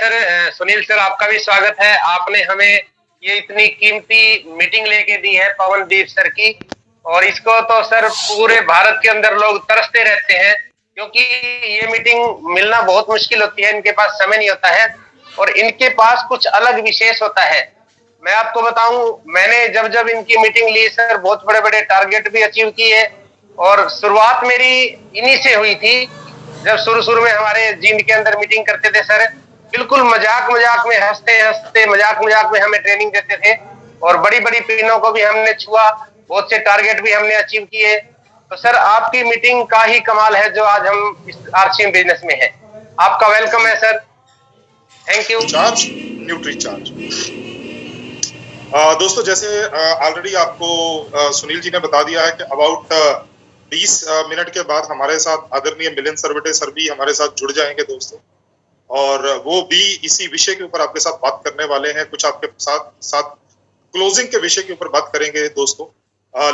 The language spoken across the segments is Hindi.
सर सुनील सर, आपका भी स्वागत है। आपने हमें ये इतनी कीमती मीटिंग लेके दी है पवनदीप सर की, और इसको तो सर पूरे भारत के अंदर लोग तरसते रहते हैं, क्योंकि ये मीटिंग मिलना बहुत मुश्किल होती है। इनके पास समय नहीं होता है और इनके पास कुछ अलग विशेष होता है। मैं आपको बताऊं, मैंने जब जब इनकी मीटिंग ली सर, बहुत बड़े बड़े टारगेट भी अचीव किए। और शुरुआत मेरी इन्हीं से हुई थी। जब शुरू शुरू में हमारे जींद के अंदर मीटिंग करते थे सर, बिल्कुल मजाक मजाक में, हंसते हंसते मजाक मजाक में हमें ट्रेनिंग देते थे, और बड़ी बड़ी पिनों को भी हमने छुआ, बहुत से टारगेट भी हमने अचीव किए। तो सर आपकी मीटिंग का ही कमाल है जो आज हम इस आरसीएम बिजनेस में है। आपका वेलकम है sir, thank you. Charge nutri charge. दोस्तों, जैसे ऑलरेडी आपको सुनील जी ने बता दिया है कि अबाउट 20 मिनट के बाद हमारे साथ आदरणीय मिलिंद सरवटे सर भी हमारे साथ जुड़ जाएंगे दोस्तों, और वो भी इसी विषय के ऊपर आपके साथ बात करने वाले हैं। कुछ आपके साथ साथ क्लोजिंग के विषय के ऊपर बात करेंगे दोस्तों।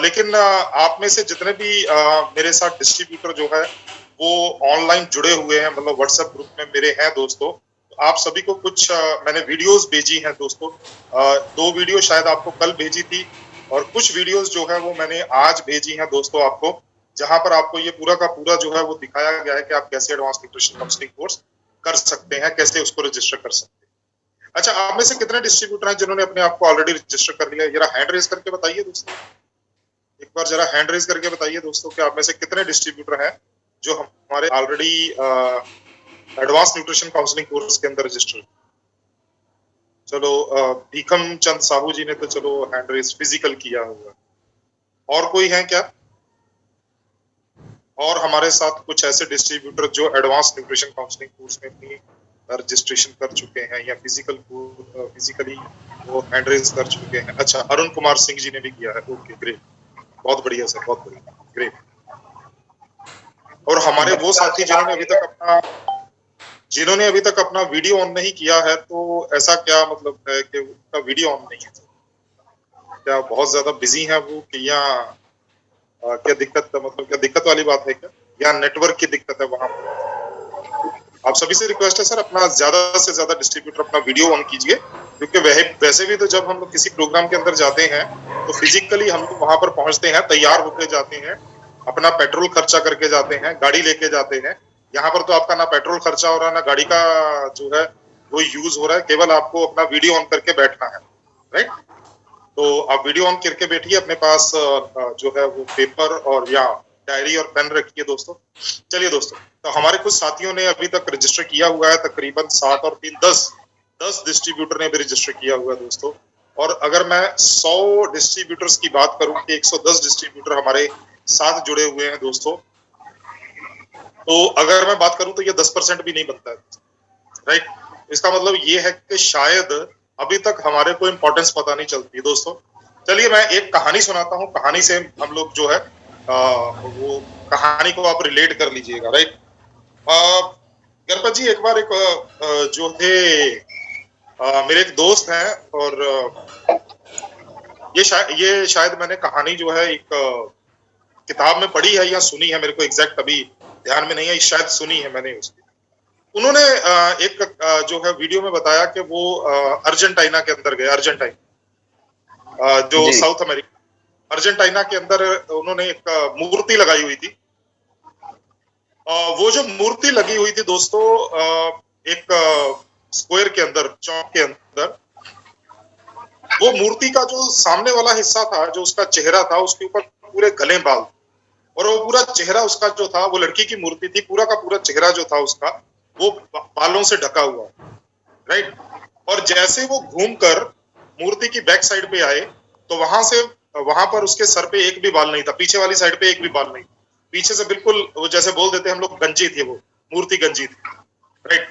लेकिन आप में से जितने भी मेरे साथ डिस्ट्रीब्यूटर जो है वो ऑनलाइन जुड़े हुए हैं, मतलब व्हाट्सएप ग्रुप में मेरे हैं दोस्तों, आप सभी को कुछ मैंने वीडियोस भेजी हैं दोस्तों। 2 वीडियो शायद आपको कल भेजी थी, और कुछ वीडियोस जो है वो मैंने आज भेजी हैं दोस्तों आपको, जहां पर आपको ये पूरा का पूरा जो है वो दिखाया गया है कि आप कैसे एडवांस न्यूट्रिशन काउंसलिंग कोर्स कर सकते हैं, कैसे उसको रजिस्टर कर सकते हैं। अच्छा, आप में से कितने डिस्ट्रीब्यूटर हैं जिन्होंने अपने आप को ऑलरेडी रजिस्टर कर लिया है? जरा हैंड रेज करके बताइए दोस्तों, एक बार जरा हैंड रेज करके बताइए दोस्तों कि आप में से कितने डिस्ट्रीब्यूटर हैं जो हमारे already advance nutrition counselling course के अंदर रजिस्टर। चलो, भीखम चंद साहू जी ने तो चलो हैंड रेज फिजिकल किया होगा। और कोई है क्या? और हमारे साथ कुछ ऐसे डिस्ट्रीब्यूटर जो एडवांस न्यूट्रिशन काउंसलिंग कोर्स में अपनी रजिस्ट्रेशन कर चुके हैं या फिजिकली वो हैंड रेज कर चुके हैं। अच्छा, अरुण कुमार सिंह जी ने भी किया है। ओके, ग्रेट, बहुत बढ़िया सर, बहुत बढ़िया, ग्रेट। और हमारे वो साथी जिन्होंने अभी तक अपना वीडियो ऑन नहीं किया है, तो ऐसा क्या मतलब है कि उनका वीडियो ऑन नहीं है? क्या बहुत ज्यादा बिजी है वो, कि या क्या दिक्कत, मतलब क्या दिक्कत वाली बात है क्या, या नेटवर्क की दिक्कत है वहां पर? आप सभी से रिक्वेस्ट है सर, अपना ज्यादा से ज्यादा डिस्ट्रीब्यूटर अपना वीडियो ऑन कीजिए, क्योंकि वैसे भी तो जब हम लोग किसी प्रोग्राम के अंदर जाते हैं तो फिजिकली हम लोग वहां पर पहुंचते हैं, तैयार होकर जाते हैं, अपना पेट्रोल खर्चा करके जाते हैं, गाड़ी लेके जाते हैं। यहाँ पर तो आपका ना पेट्रोल खर्चा हो रहा है, ना गाड़ी का जो है वो यूज हो रहा है, केवल आपको अपना वीडियो ऑन करके बैठना है, राइट? तो आप वीडियो ऑन करके बैठिए, अपने पास जो है वो पेपर और या डायरी और पेन रखिए दोस्तों। चलिए दोस्तों, तो हमारे कुछ साथियों ने अभी तक रजिस्टर किया हुआ है, तकरीबन 7 और 3 10 डिस्ट्रीब्यूटर ने भी रजिस्टर किया हुआ है दोस्तों। और अगर मैं 100 डिस्ट्रीब्यूटर्स की बात करूं कि 110 डिस्ट्रीब्यूटर हमारे साथ जुड़े हुए हैं दोस्तों, तो अगर मैं बात करूं तो ये 10% भी नहीं बनता है, राइट? इसका मतलब ये है कि शायद अभी तक हमारे को इम्पोर्टेंस पता नहीं चलती दोस्तों। चलिए, मैं एक कहानी सुनाता हूँ, कहानी से हम लोग जो है वो कहानी को आप रिलेट कर लीजिएगा, राइट? गणपत जी, एक बार एक जो थे मेरे एक दोस्त हैं, और ये शायद मैंने कहानी जो है एक किताब में पढ़ी है या सुनी है, मेरे को एग्जैक्ट अभी ध्यान में नहीं है, शायद सुनी है मैंने उसकी। उन्होंने एक जो है वीडियो में बताया कि वो अर्जेंटीना के अंदर गए, अर्जेंटाइन जो साउथ अमेरिका, अर्जेंटीना के अंदर उन्होंने एक मूर्ति लगाई हुई थी। वो जो मूर्ति लगी हुई थी दोस्तों, एक स्क्वायर के अंदर, चौक के अंदर, वो मूर्ति का जो सामने वाला हिस्सा था, जो उसका चेहरा था, उसके ऊपर पूरे घने बाल, और वो पूरा चेहरा उसका जो था, वो लड़की की मूर्ति थी, पूरा का पूरा चेहरा जो था उसका वो बालों से ढका हुआ, राइट? और जैसे वो घूमकर मूर्ति की बैक साइड पे आए, तो वहां पर उसके सर पे एक भी बाल नहीं था, पीछे वाली साइड पे एक भी बाल नहीं, पीछे से बिल्कुल वो जैसे बोल देते हम लोग गंजी थी, वो मूर्ति गंजी थी, राइट?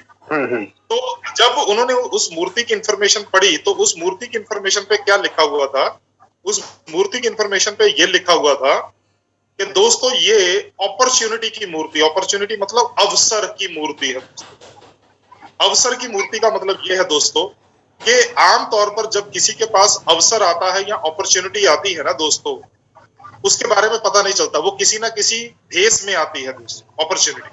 तो जब उन्होंने उस मूर्ति की इंफॉर्मेशन पढ़ी, तो उस मूर्ति की इंफॉर्मेशन पे क्या लिखा हुआ था? उस मूर्ति की इंफॉर्मेशन पे ये लिखा हुआ था कि दोस्तों ये अपॉर्चुनिटी की मूर्ति, अपॉर्चुनिटी मतलब अवसर की मूर्ति है। अवसर की मूर्ति का मतलब ये है दोस्तों कि आमतौर पर जब किसी के पास अवसर आता है या अपॉर्चुनिटी आती है ना दोस्तों, उसके बारे में पता नहीं चलता, वो किसी ना किसी भेष में आती है दोस्तों अपॉर्चुनिटी।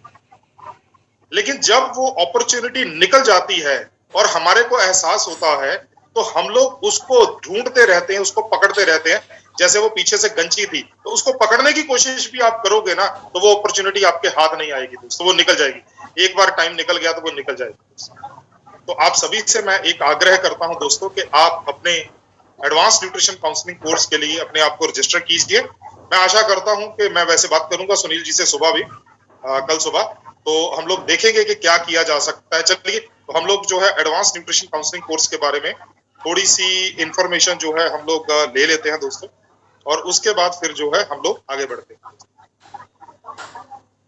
लेकिन जब वो अपॉर्चुनिटी निकल जाती है और हमारे को एहसास होता है तो हम लोग उसको ढूंढते रहते हैं, उसको पकड़ते रहते हैं। जैसे वो पीछे से गंजी थी तो उसको पकड़ने की कोशिश भी आप करोगे ना तो वो अपॉर्चुनिटी आपके हाथ नहीं आएगी दोस्तों, वो निकल जाएगी। एक बार टाइम निकल गया तो वो निकल जाएगी। तो आप सभी से मैं एक आग्रह करता हूं दोस्तों कि आप अपने एडवांस न्यूट्रिशन काउंसलिंग कोर्स के लिए अपने आप को रजिस्टर कीजिए। मैं आशा करता हूं कि मैं वैसे बात करूंगा सुनील जी से सुबह भी, कल सुबह, तो हम लोग देखेंगे कि क्या किया जा सकता है। चलिए, तो हम लोग जो है एडवांस न्यूट्रिशन काउंसलिंग कोर्स के बारे में थोड़ी सी इंफॉर्मेशन जो है हम लोग ले लेते हैं दोस्तों, और उसके बाद फिर जो है हम लोग आगे बढ़ते हैं।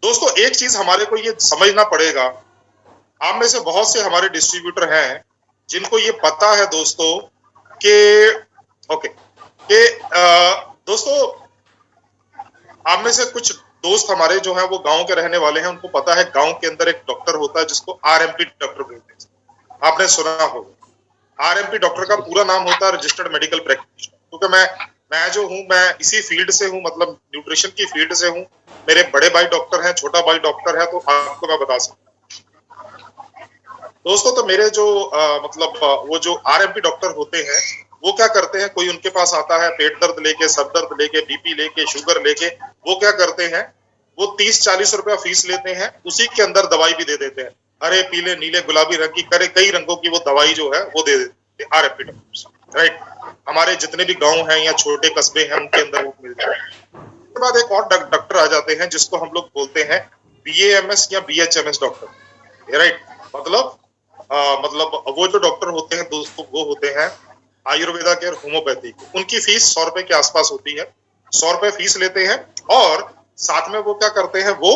दोस्तों, एक चीज हमारे को ये समझना पड़ेगा, आप में से बहुत से हमारे डिस्ट्रीब्यूटर हैं जिनको ये पता है दोस्तों कि दोस्तों, आप में से कुछ दोस्त हमारे जो हैं वो गांव के रहने वाले हैं, उनको पता है गांव के अंदर एक डॉक्टर होता है जिसको आरएमपी डॉक्टर बोलते हैं। आपने सुना होगा। आरएमपी डॉक्टर का पूरा नाम होता है रजिस्टर्ड मेडिकल प्रैक्टिशनर। क्योंकि मैं जो हूँ, मैं इसी फील्ड से हूँ, मतलब न्यूट्रिशन की फील्ड से हूँ। मेरे बड़े भाई डॉक्टर हैं, छोटा भाई डॉक्टर है, तो आपको मैं बता सकता हूँ दोस्तों। तो मेरे जो वो जो आरएमपी डॉक्टर होते हैं वो क्या करते हैं, कोई उनके पास आता है पेट दर्द लेके, सर दर्द लेके, बीपी लेके, शुगर लेके, वो क्या करते हैं, वो 30-40 रुपया फीस लेते हैं, उसी के अंदर दवाई भी दे देते हैं। हरे, पीले, नीले, गुलाबी रंग की, कई रंगों की वो दवाई जो है वो दे देते हैं आरएमपी डॉक्टर, राइट। हमारे जितने भी गांव हैं या छोटे कस्बे हैं उनके अंदर वो मिल जाते हैं। उसके बाद एक और डॉक्टर आ जाते हैं जिसको हम लोग बोलते हैं बीएएमएस या बीएचएमएस डॉक्टर, राइट। मतलब वो जो डॉक्टर होते हैं दोस्तों, वो होते हैं आयुर्वेदा के और होम्योपैथी के। उनकी फीस 100 रुपए के आसपास होती है, 100 रुपए फीस लेते हैं, और साथ में वो क्या करते हैं, वो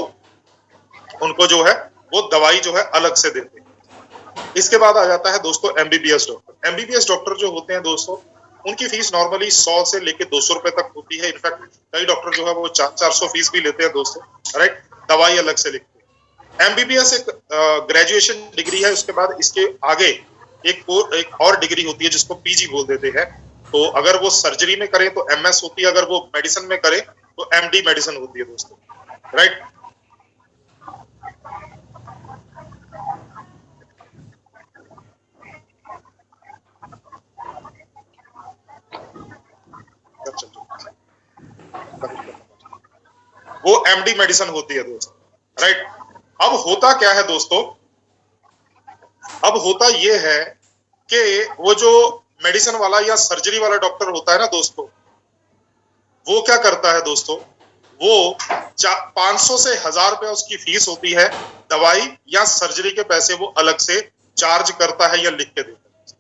उनको जो है वो दवाई जो है अलग से देते हैं। इसके बाद आ जाता है दोस्तों एमबीबीएस डॉक्टर। एमबीबीएस डॉक्टर जो होते हैं दोस्तों, उनकी फीस नॉर्मली 100 से लेके 200 रुपए तक होती है। इनफैक्ट कई डॉक्टर जो है वो 400 फीस भी लेते हैं दोस्तों, राइट। दवाई अलग से लिखते हैं। एमबीबीएस एक ग्रेजुएशन डिग्री है। उसके बाद इसके आगे एक और डिग्री होती है जिसको पीजी बोल देते हैं। तो अगर वो सर्जरी में करें तो एमएस होती है, अगर वो मेडिसिन में करें तो एमडी मेडिसिन होती है दोस्तों, राइट। वो एमडी मेडिसिन होती है दोस्तों, राइट। अब होता क्या है दोस्तों, अब होता ये है कि वो जो मेडिसिन वाला या सर्जरी वाला डॉक्टर होता है ना दोस्तों, वो क्या करता है दोस्तों, वो 500 से 1000 रुपया उसकी फीस होती है। दवाई या सर्जरी के पैसे वो अलग से चार्ज करता है या लिख के देता है।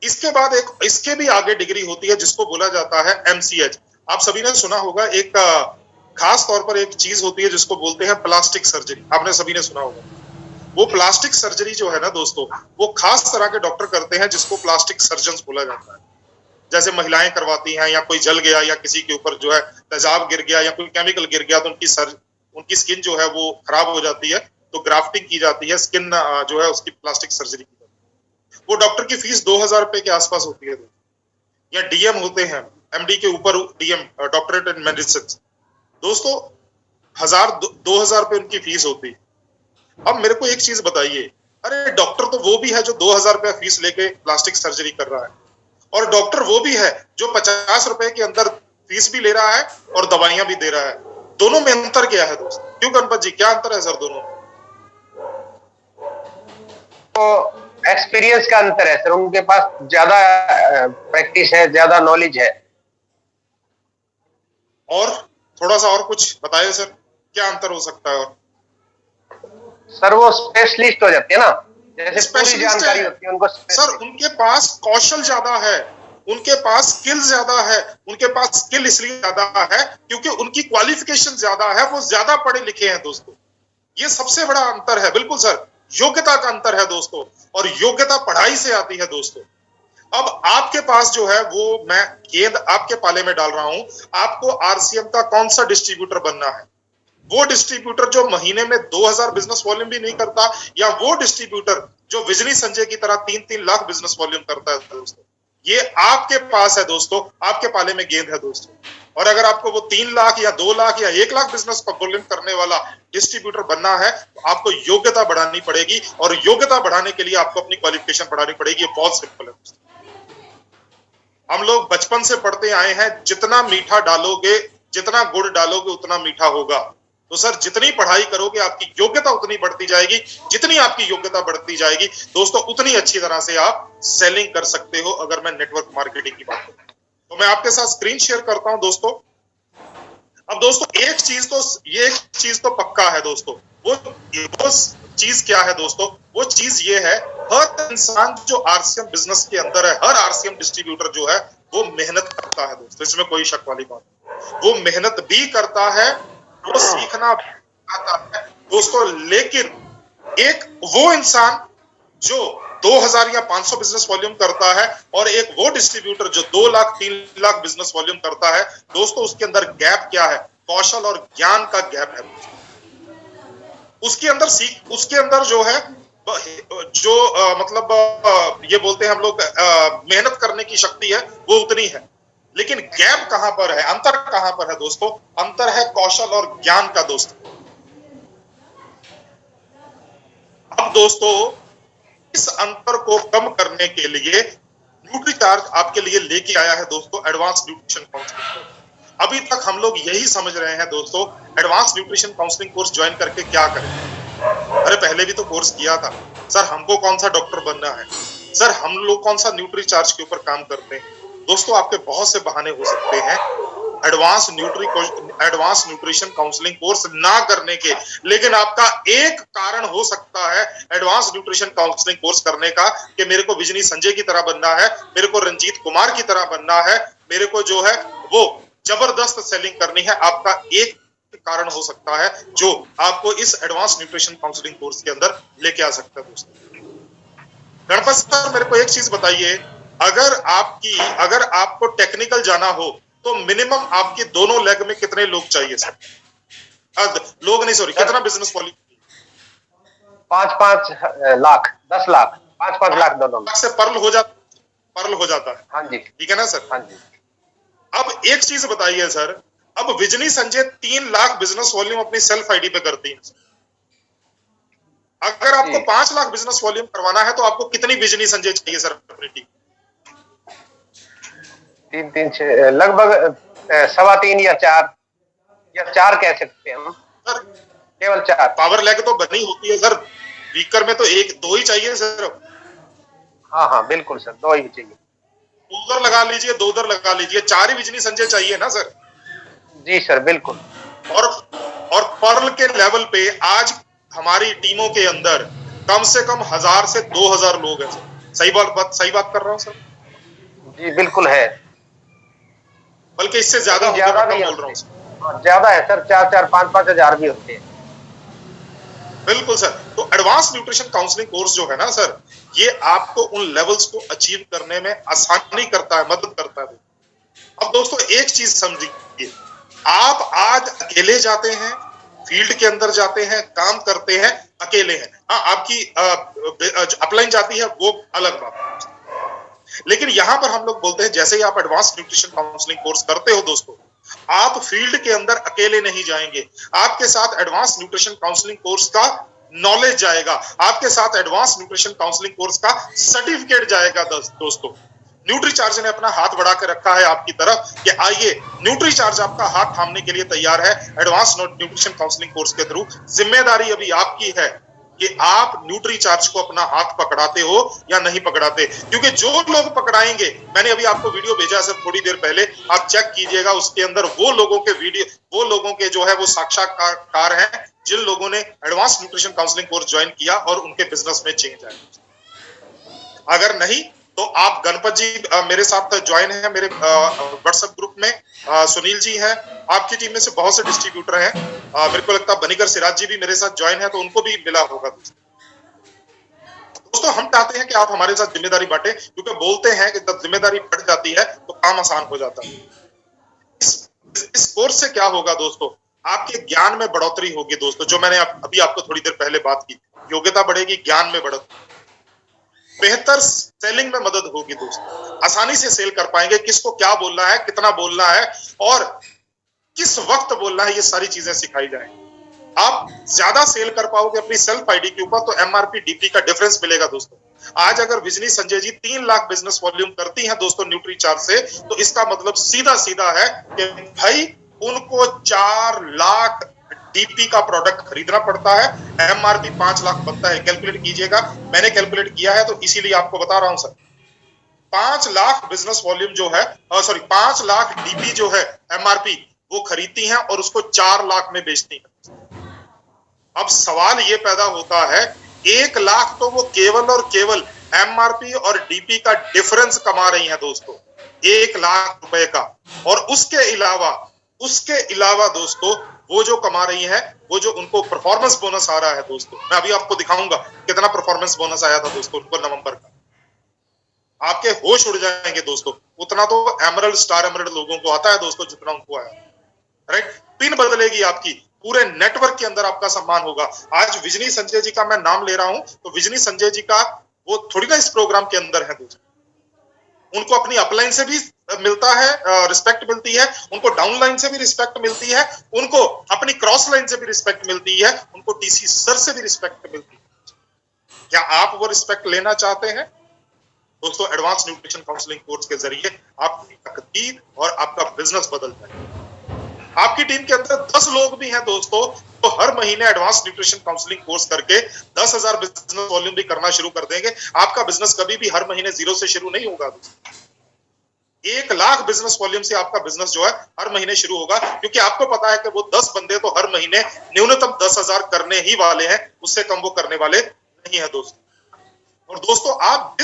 इसके बाद एक इसके भी आगे डिग्री होती है जिसको बोला जाता है एमसीएच। आप सभी ने सुना होगा, एक खास तौर पर एक चीज होती है जिसको बोलते हैं प्लास्टिक सर्जरी। आपने सभी ने सुना होगा। वो प्लास्टिक सर्जरी जो है ना दोस्तों, वो खास तरह के डॉक्टर करते हैं जिसको प्लास्टिक सर्जन बोला जाता है। जैसे महिलाएं करवाती हैं, या कोई जल गया, या किसी के ऊपर जो है तेजाब गिर गया, या कोई केमिकल गिर गया, तो उनकी स्किन जो है वो खराब हो जाती है, तो ग्राफ्टिंग की जाती है, स्किन जो है उसकी प्लास्टिक सर्जरी की जाती है। वो डॉक्टर की फीस 2000 रुपए के आसपास होती है। या डीएम होते हैं, एमडी के ऊपर डीएम, डॉक्टरेट इन मेडिसिन दोस्तों, 2000 रुपए उनकी फीस होती है। अब मेरे को एक चीज बताइए, अरे डॉक्टर तो वो भी है जो 2000 रुपया फीस लेके प्लास्टिक सर्जरी कर रहा है, और डॉक्टर वो भी है जो 50 रुपए के अंदर फीस भी ले रहा है और दवाइयां भी दे रहा है। दोनों में अंतर क्या है दोस्तों? क्यों गणपत जी, क्या अंतर है सर दोनों में? तो एक्सपीरियंस का अंतर है सर, उनके पास ज्यादा प्रैक्टिस है, ज्यादा नॉलेज है। और थोड़ा सा और कुछ बताइए सर, क्या अंतर हो सकता है? और सर वो स्पेशलिस्ट हो जाते हैं ना, जैसे पूरी जानकारी होती है उनको। सर उनके पास कौशल ज्यादा है, उनके पास स्किल ज्यादा है। उनके पास स्किल इसलिए ज्यादा है क्योंकि उनकी क्वालिफिकेशन ज्यादा है, वो ज्यादा पढ़े लिखे हैं दोस्तों। ये सबसे बड़ा अंतर है। बिल्कुल सर, योग्यता का अंतर है दोस्तों, और योग्यता पढ़ाई से आती है दोस्तों। अब आपके पास जो है वो, मैं गेंद आपके पाले में डाल रहा हूं, आपको आरसीएम का कौन सा डिस्ट्रीब्यूटर बनना है? वो डिस्ट्रीब्यूटर जो महीने में 2000 बिजनेस वॉल्यूम भी नहीं करता, या वो डिस्ट्रीब्यूटर जो विजनी संजय की तरह 3-3 लाख बिजनेस वॉल्यूम करता है दोस्तों? ये आपके पास है दोस्तों, आपके पाले में गेंद है दोस्तों। और अगर आपको वो 3 लाख या 2 लाख या 1 लाख बिजनेस का वॉल्यूम करने वाला डिस्ट्रीब्यूटर बनना है तो आपको योग्यता बढ़ानी पड़ेगी, और योग्यता बढ़ाने के लिए आपको अपनी क्वालिफिकेशन बढ़ानी पड़ेगी। ये बहुत सिंपल है। हम लोग बचपन से पढ़ते आए हैं, जितना मीठा डालोगे, जितना गुड़ डालोगे उतना मीठा होगा। तो सर जितनी पढ़ाई करोगे आपकी योग्यता उतनी बढ़ती जाएगी, जितनी आपकी योग्यता बढ़ती जाएगी दोस्तों उतनी अच्छी तरह से आप सेलिंग कर सकते हो। अगर मैं नेटवर्क मार्केटिंग की बात करूं तो मैं आपके साथ स्क्रीन शेयर करता हूं दोस्तों। अब दोस्तों एक चीज तो पक्का है दोस्तों, वो चीज क्या है दोस्तों? वो चीज ये है, हर इंसान जो आरसीएम बिजनेस के अंदर है, हर आरसीएम डिस्ट्रीब्यूटर जो है वो मेहनत करता है दोस्तों, इसमें कोई शक वाली बात नहीं। वो मेहनत भी करता है, वो सीखना आता है दोस्तों, लेकिन एक वो इंसान जो 2000 या 500 बिजनेस वॉल्यूम करता है और एक वो डिस्ट्रीब्यूटर जो 2 लाख 3 लाख बिजनेस वॉल्यूम करता है दोस्तों, उसके अंदर गैप क्या है? कौशल और ज्ञान का गैप है। उसके अंदर जो है ये बोलते हैं हम लोग मेहनत करने की शक्ति है वो उतनी है, लेकिन गैप कहां पर है, अंतर कहां पर है दोस्तों? अंतर है कौशल और ज्ञान का दोस्तों। अब दोस्तों इस अंतर को कम करने के लिए न्यूट्रीचार्ज आपके लिए लेके आया है दोस्तों एडवांस न्यूट्रिशन काउंसलिंग। अभी तक हम लोग यही समझ रहे हैं दोस्तों, advance nutrition counselling course join करके क्या करें? अरे पहले भी तो कोर्स किया था सर, हमको कौन सा डॉक्टर बनना है सर, हम लोग कौन सा न्यूट्रीचार्ज के ऊपर काम करते हैं? दोस्तों आपके बहुत से बहाने हो सकते हैं एडवांस न्यूट्रिशन काउंसलिंग कोर्स ना करने के, लेकिन आपका एक कारण हो सकता है एडवांस न्यूट्रिशन काउंसलिंग कोर्स करने का कि मेरे को विजनी संजय की तरह बनना है, मेरे को रंजीत कुमार की तरह बनना है, मेरे को जो है वो जबरदस्त सेलिंग करनी है। आपका एक कारण हो सकता है जो आपको इस एडवांस न्यूट्रिशन काउंसलिंग कोर्स के अंदर लेके आ सकता है दोस्तों। गणपत सर मेरे को एक चीज बताइए, अगर आपको टेक्निकल जाना हो तो मिनिमम आपके दोनों लेग में कितने लोग चाहिए सर? कितना बिजनेस वॉल्यूम? 5-5 लाख, 10 लाख, 5-5 लाख दोनों में से पर्ल हो जाता है। हाँ जी, ठीक है ना सर? हाँ जी। अब एक चीज बताइए सर, अब विजनी संजय 3 लाख बिजनेस वॉल्यूम अपनी सेल्फ आईडी पे करती है। अगर आपको 5 लाख बिजनेस वॉल्यूम करवाना है तो आपको कितनी विजनी संजय चाहिए सर अपनी टीम? 3-3 6 लगभग 3.25 या 4 कह सकते हैं हम सर। केवल 4 पावर लेग तो बनी होती है सर, वीकर में तो 1-2 ही चाहिए सर। हाँ बिल्कुल सर, 2 ही चाहिए। उधर लगा लीजिए, 2 उधर लगा लीजिए, 4 ही विजनी संजय चाहिए ना सर? जी सर बिल्कुल। और पर्ल के लेवल पे आज हमारी टीमों के अंदर कम से कम 1000 से 2000 लोग हैं सर। सही बात कर रहा हूं सर? जी बिल्कुल है, बल्कि इससे ज्यादा भी बोल रहा हूँ। ज्यादा है सर, 4-4 5-5 हजार भी होते हैं। बिल्कुल सर। तो एडवांस न्यूट्रिशन काउंसलिंग कोर्स जो है ना सर, ये आपको उन लेवल्स को अचीव करने में आसानी करता है, मदद करता है। अब दोस्तों एक चीज समझिए, आप आज अकेले जाते हैं, फील्ड के अंदर जाते हैं, काम करते हैं, अकेले हैं। हाँ, आपकी अपलाइन जाती है वो अलग बात है, लेकिन यहां पर हम लोग बोलते हैं जैसे ही आप एडवांस न्यूट्रिशन काउंसलिंग कोर्स करते हो दोस्तों, आप फील्ड के अंदर अकेले नहीं जाएंगे, आपके साथ एडवांस न्यूट्रिशन काउंसलिंग कोर्स का नॉलेज जाएगा, आपके साथ एडवांस न्यूट्रिशन काउंसलिंग कोर्स का सर्टिफिकेट जाएगा दोस्तों। न्यूट्रीचार्ज ने अपना हाथ बढ़ा के रखा है आपकी तरफ कि आइए, न्यूट्रीचार्ज आपका हाथ थामने के लिए तैयार है एडवांस न्यूट्रिशन काउंसलिंग कोर्स के थ्रू। जिम्मेदारी अभी आपकी है कि आप न्यूट्रीचार्ज को अपना हाथ पकड़ाते हो या नहीं पकड़ाते, क्योंकि जो लोग पकड़ाएंगे, मैंने अभी आपको वीडियो भेजा सर थोड़ी देर पहले, आप चेक कीजिएगा, उसके अंदर वो लोगों के जो है वो साक्षात्कार हैं जिन लोगों ने advance nutrition counselling course join किया और उनके बिजनेस में चेंज आया। अगर नहीं तो आप गणपत जी मेरे साथ ज्वाइन है, मेरे व्हाट्सएप ग्रुप में सुनील जी हैं, आपकी टीम में से बहुत से डिस्ट्रीब्यूटर हैं, मेरे को लगता है बनीकर सिराज जी भी मेरे साथ ज्वाइन है, तो उनको भी मिला होगा। दोस्तों हम चाहते हैं कि आप हमारे साथ जिम्मेदारी बांटे, क्योंकि बोलते हैं कि जब जिम्मेदारी बढ़ जाती है तो काम आसान हो जाता है। इस कोर्स से क्या होगा दोस्तों, आपके ज्ञान में बढ़ोतरी होगी दोस्तों, जो मैंने अभी आपको थोड़ी देर पहले बात की, योग्यता बढ़ेगी, ज्ञान में बढ़ोतरी। बेहतर सेलिंग में मदद होगी दोस्तों। आसानी से सेल कर पाएंगे, किसको क्या बोलना है, कितना बोलना है और किस वक्त बोलना है, ये सारी चीजें सिखाई जाएंगी। आप ज्यादा सेल कर पाओगे अपनी सेल्फ आईडी के ऊपर तो एमआरपी डीपी का डिफरेंस मिलेगा दोस्तों। आज अगर विजनी संजय जी 3 लाख बिजनेस वॉल्यूम करती हैं दोस्तों न्यूट्रीचार्ज से, तो इसका मतलब सीधा सीधा है कि भाई उनको 4 लाख डीपी का प्रोडक्ट खरीदना पड़ता है। एमआरपी 5 लाख बनता है, कैलकुलेट कीजिएगा। मैंने कैलकुलेट किया है तो इसीलिए आपको बता रहा हूं सर। 5 लाख बिजनेस वॉल्यूम जो है, 5 लाख डीपी जो है एमआरपी, वो खरीदती हैं और उसको 4 लाख में बेचती हैं। अब सवाल ये पैदा होता है, 1 लाख तो वो केवल और केवल एमआरपी और डीपी का डिफरेंस कमा रही हैं दोस्तों, 1 लाख रुपए का। और उसके अलावा दोस्तों वो जो कमा रही है, वो जो उनको परफॉर्मेंस बोनस आ रहा है दोस्तों, मैं अभी आपको दिखाऊंगा कितना परफॉर्मेंस बोनस आया था दोस्तों उनको नवंबर का। आपके होश उड़ जाएंगे दोस्तों। उतना तो एमरल्ड, स्टार एमरल्ड लोगों को आता है दोस्तों जितना उनको आया, राइट। पिन बदलेगी आपकी, पूरे नेटवर्क के अंदर आपका सम्मान होगा। आज विजनी संजय जी का मैं नाम ले रहा हूं तो विजनी संजय जी का वो थोड़ी ना इस प्रोग्राम के अंदर है दोस्तों। उनको अपनी अपलाइन से भी मिलता है, रिस्पेक्ट मिलती है, उनको डाउनलाइन से भी रिस्पेक्ट मिलती है, उनको अपनी क्रॉस लाइन से भी रिस्पेक्ट मिलती है, उनको टीसी सर से भी रिस्पेक्ट मिलती है। क्या आप वो रिस्पेक्ट लेना चाहते हैं दोस्तों? एडवांस न्यूट्रिशन काउंसलिंग कोर्स के जरिए आपकी तकदीर और आपका बिजनेस बदल जाएगा। आपकी टीम के अंदर 10 लोग भी हैं दोस्तों, तो हर महीने एडवांस न्यूट्रिशन काउंसलिंग कोर्स करके 10,000 बिजनेस वॉल्यूम भी करना शुरू कर देंगे। आपका बिजनेस कभी भी हर महीने 0 से शुरू नहीं होगा दोस्तों। 1 लाख बिजनेस वॉल्यूम से आपका बिजनेस जो है हर महीने शुरू होगा, क्योंकि आपको पता है कि वो 10 बंदे तो हर महीने न्यूनतम 10,000 करने ही वाले हैं, उससे कम वो करने वाले नहीं है दोस्तों। और दोस्तों आप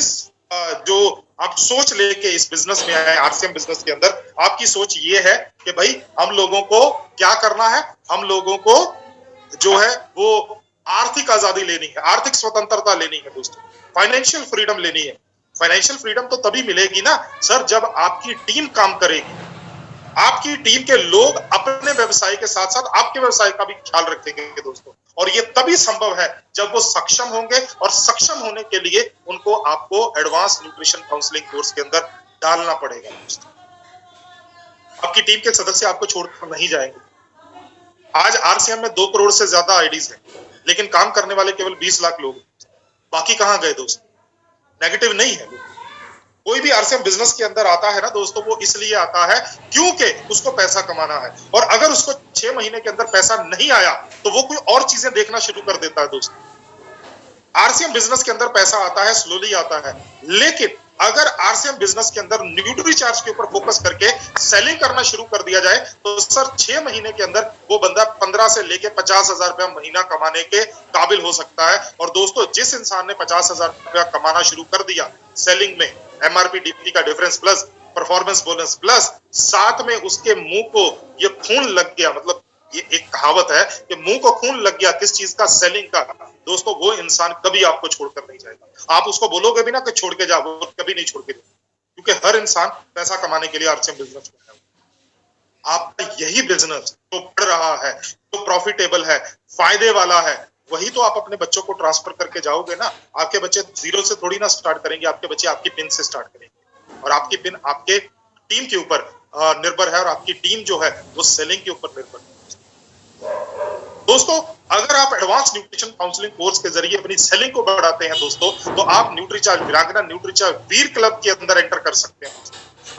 जो आप सोच लेके इस बिजनेस में आए, आरसीएम बिजनेस के अंदर, आपकी सोच ये है कि भाई हम लोगों को क्या करना है, हम लोगों को जो है वो आर्थिक आजादी लेनी है, आर्थिक स्वतंत्रता लेनी है दोस्तों, फाइनेंशियल फ्रीडम लेनी है। फाइनेंशियल फ्रीडम तो तभी मिलेगी ना सर जब आपकी टीम काम करेगी, आपकी टीम के लोग अपने व्यवसाय के साथ साथ आपके व्यवसाय का भी ख्याल रखेंगे दोस्तों। और ये तभी संभव है जब वो सक्षम होंगे, और सक्षम होने के लिए उनको आपको एडवांस न्यूट्रिशन काउंसलिंग कोर्स के अंदर डालना पड़ेगा दोस्तों। आपकी टीम के सदस्य आपको छोड़कर नहीं जाएंगे। आज आरसीएम में 2 करोड़ से ज्यादा आईडीज हैं, लेकिन काम करने वाले केवल 20 लाख लोग, बाकी कहां गए दोस्तों? नेगेटिव नहीं है। कोई भी आरसीएम बिजनेस के अंदर आता है ना दोस्तों, वो इसलिए आता है क्योंकि उसको पैसा कमाना है, और अगर उसको 6 महीने के अंदर पैसा नहीं आया तो वो कोई और चीजें देखना शुरू कर देता है दोस्तों। आरसीएम बिजनेस के अंदर पैसा आता है, स्लोली आता है, लेकिन अगर आरसीएम बिजनेस के अंदर न्यूट्रीचार्ज के ऊपर फोकस करके सेलिंग करना शुरू कर दिया जाए तो सर 6 महीने के अंदर वो बंदा 15 से लेके 50,000 रुपया महीना कमाने के काबिल हो सकता है। और दोस्तों जिस इंसान ने 50,000 रुपया कमाना शुरू कर दिया सेलिंग में, एमआरपी डीपी का difference plus performance bonus plus साथ में उसके मुंह को ये खून लग गया, मतलब ये एक कहावत है कि मुंह को खून लग गया किस चीज का? सेलिंग का। दोस्तों वो इंसान कभी आपको छोड़कर नहीं जाएगा। आप उसको बोलोगे भी ना कि छोड़ के जाओ, वो कभी नहीं छोड़ के जाएगा, क्योंकि हर इंसान पैसा कमाने के लिए आरसीएम बिजनेस में है। आपका यही बिजनेस जो बढ़ रहा है, जो प्रॉफिटेबल है, फायदे वाला है, वही तो आप अपने बच्चों को ट्रांसफर करके जाओगे ना। आपके बच्चे 0 से थोड़ी ना स्टार्ट करेंगे, आपके बच्चे आपकी पिन से स्टार्ट करेंगे, और आपकी पिन आपके टीम के ऊपर निर्भर है, और आपकी टीम जो है वो सेलिंग के ऊपर निर्भर है। दोस्तों अगर आप एडवांस न्यूट्रिशन काउंसलिंग कोर्स के जरिए अपनी सेलिंग को बढ़ाते हैं दोस्तों, तो आप न्यूट्रीचार्ज वीरांगना, न्यूट्रीचार्ज वीर क्लब के अंदर एंटर कर सकते हैं।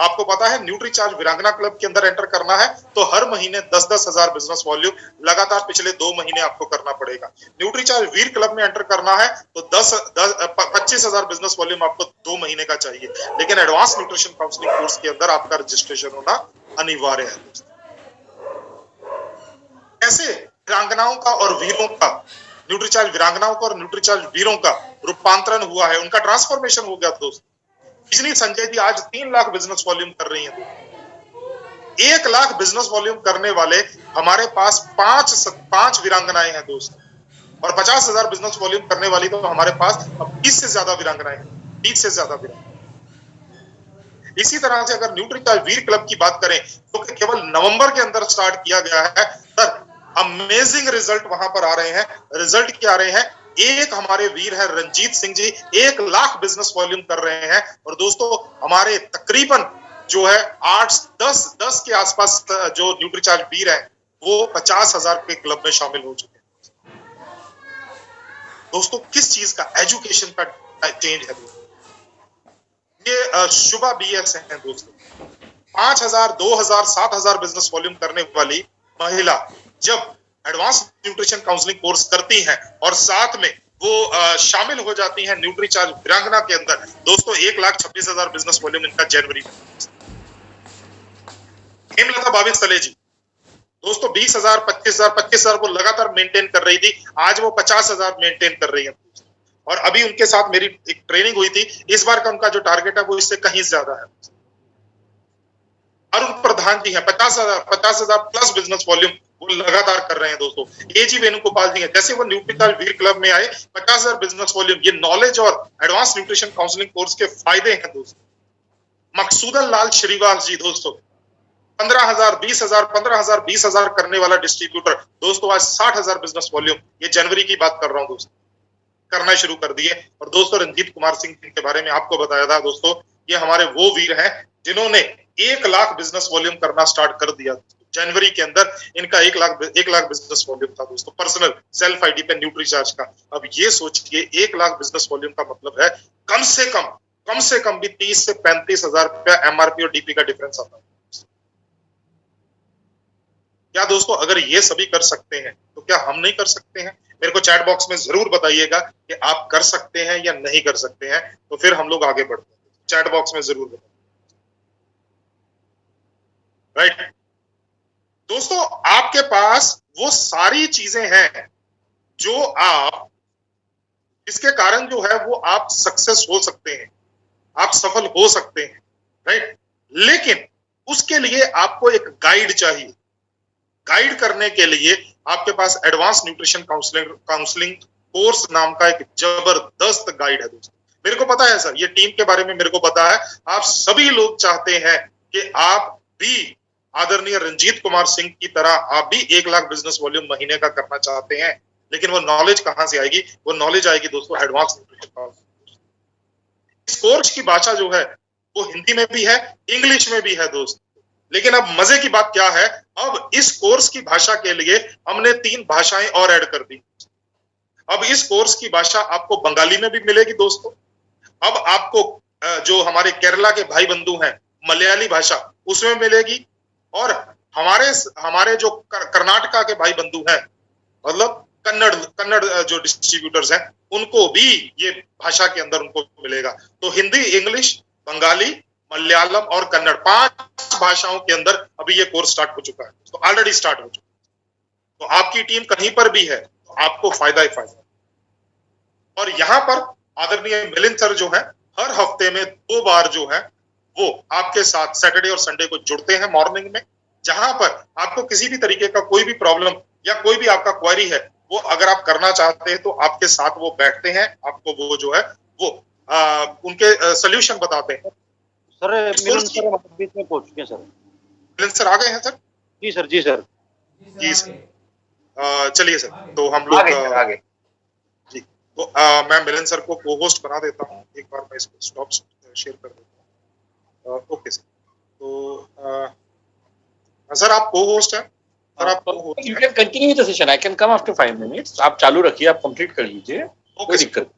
आपको पता है न्यूट्रीचार्ज वीरांगना क्लब के अंदर एंटर करना है तो हर महीने 10-10 हजार बिजनेस वॉल्यूम लगातार पिछले 2 महीने आपको करना पड़ेगा। न्यूट्रीचार्ज वीर क्लब में एंटर करना है तो 25,000 बिजनेस वॉल्यूम आपको 2 महीने का चाहिए, लेकिन एडवांस न्यूट्रिशन काउंसलिंग कोर्स के अंदर आपका रजिस्ट्रेशन होना अनिवार्य है। कैसे वीरांगनाओं का और वीरों का, न्यूट्रीचार्ज वीरांगनाओं का और न्यूट्रीचार्ज वीरों का रूपांतरण हुआ है, उनका ट्रांसफॉर्मेशन हो गया दोस्तों। विजनी संजय जी आज 3 लाख बिजनेस वॉल्यूम कर रही हैं। 1 लाख बिजनेस वॉल्यूम करने वाले हमारे पास 5 वीरांगनाएं हैं दोस्तों, और 50,000 बिजनेस वॉल्यूम करने वाली तो हमारे पास 20 से ज्यादा वीरांगनाएं हैं, 20 से ज्यादा वीरांगनाएं। इसी तरह से अगर न्यूट्रीचार्ज वीर क्लब की बात करें तो केवल नवंबर के अंदर स्टार्ट किया गया है सर, अमेजिंग रिजल्ट वहां पर आ रहे हैं। रिजल्ट क्या आ रहे हैं? एक हमारे वीर है रंजीत सिंह जी, 1 लाख बिजनेस वॉल्यूम कर रहे हैं। और दोस्तों हमारे तकरीबन जो है 8-10 के आसपास जो न्यूट्रीचार्ज वीर है वो 50,000 के क्लब में शामिल हो चुके हैं। दोस्तों किस चीज का, एजुकेशन का चेंज है दोस्तों। ये शुभा BS है दोस्तों, 5,000, 2,000, 7,000 बिजनेस वॉल्यूम करने वाली महिला जब एडवांस न्यूट्रिशन काउंसलिंग कोर्स करती हैं और साथ में वो शामिल हो जाती हैं न्यूट्रीचार्ज वीरांगना के अंदर, दोस्तों 1,26,000 बिजनेस वॉल्यूम इनका जनवरी में। हेमलता भाभी सले जी दोस्तों 20,000, 25,000 वो लगातार मेंटेन कर रही थी, आज वो 50,000 मेंटेन कर रही है। और अभी उनके साथ मेरी एक ट्रेनिंग हुई थी, इस बार का उनका जो टारगेट है वो इससे कहीं ज्यादा है। अरुण प्रधान जी हैं 50,000 प्लस बिजनेस वॉल्यूम वो लगातार कर रहे हैं दोस्तों। AG वेणुगोपाल जी हैं, जैसे वो न्यूट्रीचार्ज वीर क्लब में आए 50,000 बिजनेस वॉल्यूम। ये नॉलेज और एडवांस न्यूट्रिशन काउंसलिंग कोर्स के फायदे हैं दोस्तों। मकसूदन लाल श्रीवास जी दोस्तों 15,000, 20,000, 15,000, 20,000 करने वाला डिस्ट्रीब्यूटर दोस्तों आज 60,000 बिजनेस वॉल्यूम, ये जनवरी की बात कर रहा हूं दोस्तों, करना शुरू कर दिए। और दोस्तों रंजीत कुमार सिंह के बारे में आपको बताया था दोस्तों, ये हमारे वो वीर हैं जिन्होंने 1 लाख बिजनेस वॉल्यूम करना स्टार्ट कर दिया। जनवरी के अंदर इनका 1 लाख बिजनेस वॉल्यूम था दोस्तों, पर्सनल सेल्फ आईडी पे न्यूट्रीचार्ज का। अब ये सोचिए 1 लाख बिजनेस वॉल्यूम का मतलब है कम से कम भी 30 से 35,000 रुपया MRP और DP का डिफरेंस आता है। क्या दोस्तों अगर ये सभी कर सकते हैं तो क्या हम नहीं कर सकते हैं? मेरे को चैट बॉक्स में जरूर बताइएगा कि आप कर सकते हैं या नहीं कर सकते हैं, तो फिर हम लोग आगे बढ़ते हैं। चैट बॉक्स में जरूर बताइए। राइट दोस्तों, आपके पास वो सारी चीजें हैं जो आप, इसके कारण जो है वो आप सक्सेस हो सकते हैं, आप सफल हो सकते हैं। राइट, लेकिन उसके लिए आपको एक गाइड चाहिए। गाइड करने के लिए आपके पास एडवांस न्यूट्रिशन काउंसलिंग कोर्स नाम का एक जबरदस्त गाइड है दोस्तों। मेरे को पता है सर, ये टीम के बारे में मेरे को पता है, आप सभी लोग चाहते हैं कि आप भी आदरणीय रंजीत कुमार सिंह की तरह आप भी 1 लाख बिजनेस वॉल्यूम महीने का करना चाहते हैं, लेकिन वो नॉलेज कहां से आएगी? वो नॉलेज आएगी दोस्तों एडवांस न्यूट्रिशन काउंसलिंग। इस कोर्स की भाषा जो है वो हिंदी में भी है, इंग्लिश में भी है दोस्तों। लेकिन अब मजे की बात क्या है, अब इस कोर्स की भाषा के लिए हमने 3 भाषाएं और ऐड कर दी। अब इस कोर्स की भाषा आपको बंगाली में भी मिलेगी दोस्तों। अब आपको जो हमारे केरला के भाई बंधु हैं मलयाली भाषा उसमें मिलेगी, और हमारे जो कर्नाटका के भाई बंधु हैं मतलब कन्नड़ जो डिस्ट्रीब्यूटर्स हैं उनको भी ये भाषा के अंदर उनको मिलेगा। तो हिंदी, इंग्लिश, बंगाली, मलयालम और कन्नड़ 5 भाषाओं के अंदर अभी ये कोर्स स्टार्ट हो चुका है, तो ऑलरेडी स्टार्ट हो चुका है। तो आपकी टीम कहीं पर भी है तो आपको फायदा ही फायदा। और यहाँ पर आदरणीय मिलिंद सर जो है हर हफ्ते में 2 बार जो है वो आपके साथ सैटरडे और संडे को जुड़ते हैं मॉर्निंग में, जहां पर आपको किसी भी तरीके का कोई भी प्रॉब्लम या कोई भी आपका क्वेरी है वो अगर आप करना चाहते हैं तो आपके साथ वो बैठते हैं, आपको वो जो है वो उनके सोल्यूशन बताते हैं। सर मिलन सर बीच में पहुंच चुके हैं सर। मिलन सर आ गए हैं सर? जी सर, जी सर, जी सर। चलिए सर, तो हम लोग आगे जी, तो मैं मिलन सर को को होस्ट बना देता हूँ। एक बार मैं इसको स्टॉप शेयर कर देता हूँ। ओके सर, तो सर आप को होस्ट हैं? सर आप को host you can continue the session, I can come after 5 minutes. आप चालू रखिए, आप कंप्लीट कर लीजिए, कोई दिक्कत।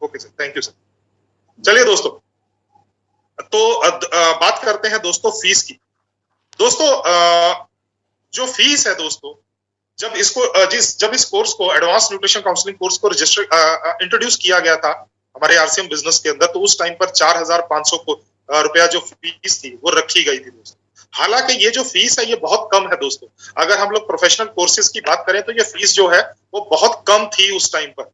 Okay sir, thank you sir. चलिए दोस्तों, तो बात करते हैं दोस्तों फीस की। दोस्तों जो फीस है दोस्तों, जब इस कोर्स को एडवांस न्यूट्रिशन काउंसलिंग कोर्स को रजिस्टर इंट्रोड्यूस किया गया था हमारे RCM बिजनेस के अंदर, तो उस टाइम पर 4,500 रुपया जो फीस थी वो रखी गई थी दोस्तों। हालांकि ये जो फीस है ये बहुत कम है दोस्तों। अगर हम लोग प्रोफेशनल कोर्सेज की बात करें तो ये फीस जो है वो बहुत कम थी उस टाइम पर।